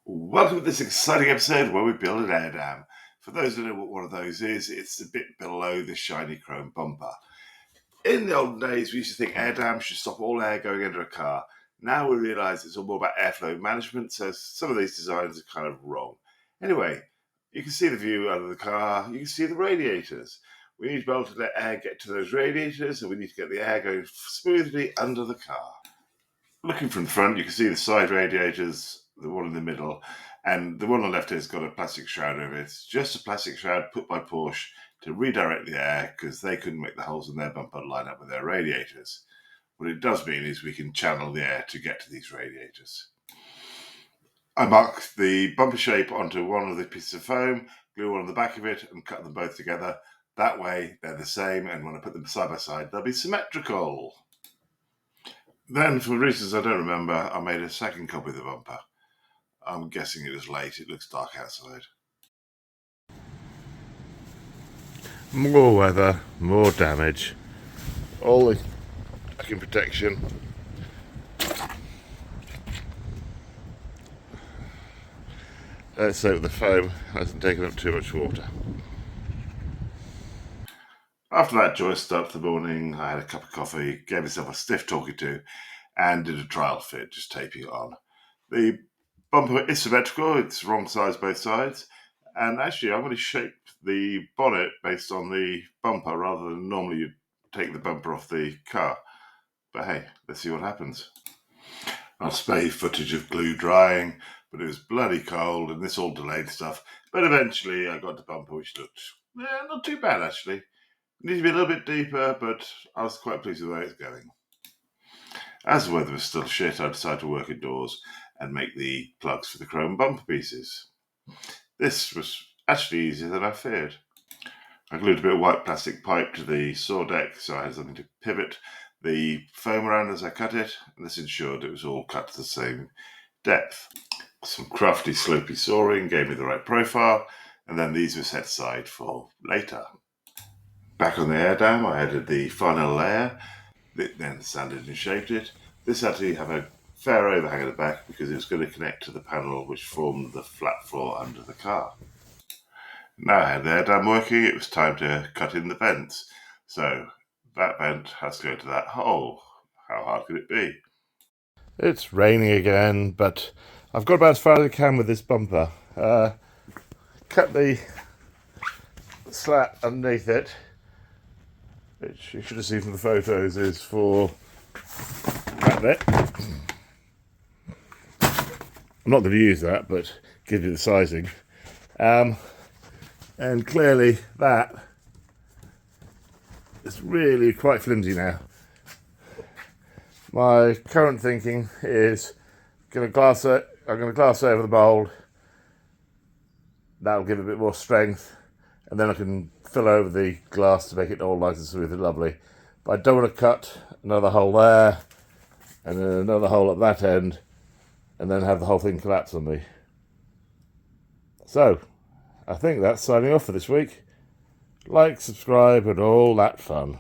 Welcome to this exciting episode where we build an Airdam. For those who know what one of those is, it's a bit below the shiny chrome bumper. In the olden days, we used to think Airdam should stop all air going into a car. Now we realise it's all more about airflow management, so some of these designs are kind of wrong. Anyway, you can see the view out of the car, you can see the radiators. We need to be able to let air get to those radiators, and we need to get the air going smoothly under the car. Looking from the front, you can see the side radiators, the one in the middle, and the one on the left has got a plastic shroud over it. It's just a plastic shroud put by Porsche to redirect the air because they couldn't make the holes in their bumper line up with their radiators. What it does mean is we can channel the air to get to these radiators. I mark the bumper shape onto one of the pieces of foam, glue one on the back of it, and cut them both together. That way they're the same, and when I put them side by side, they'll be symmetrical. Then, for reasons I don't remember, I made a second copy of the bumper. I'm guessing it was late. It looks dark outside. More weather, more damage. All the backing protection. Let's hope the foam hasn't taken up too much water. After that joyous start to the morning, I had a cup of coffee, gave myself a stiff talking to, and did a trial fit, just taping it on. The bumper is symmetrical, it's wrong size both sides, and actually I'm going to shape the bonnet based on the bumper rather than normally you'd take the bumper off the car. But hey, let's see what happens. I'll spare footage of glue drying, but it was bloody cold and this all delayed stuff. But eventually I got the bumper, which looked not too bad actually. It needs to be a little bit deeper, but I was quite pleased with the way it's going. As the weather was still shit, I decided to work indoors and make the plugs for the chrome bumper pieces. This was actually easier than I feared. I glued a bit of white plastic pipe to the saw deck so I had something to pivot the foam around as I cut it, and this ensured it was all cut to the same depth. Some crafty slopey sawing gave me the right profile, and then these were set aside for later. Back on the Airdam, I added the final layer, then sanded and shaped it. This had to have a fair overhang at the back because it was going to connect to the panel which formed the flat floor under the car. Now I had the Airdam working, it was time to cut in the vents. So that vent has to go to that hole. How hard could it be? It's raining again, but I've got about as far as I can with this bumper. Cut the slat underneath it, which you should have seen from the photos is for that bit. I'm not going to use that, but give you the sizing. And clearly that is really quite flimsy now. My current thinking is I'm going to glass over the mould. That'll give it a bit more strength, and then I can fill over the glass to make it all nice and smooth and lovely. But I don't want to cut another hole there, and then another hole at that end, and then have the whole thing collapse on me. So, I think that's signing off for this week. Like, subscribe, and all that fun.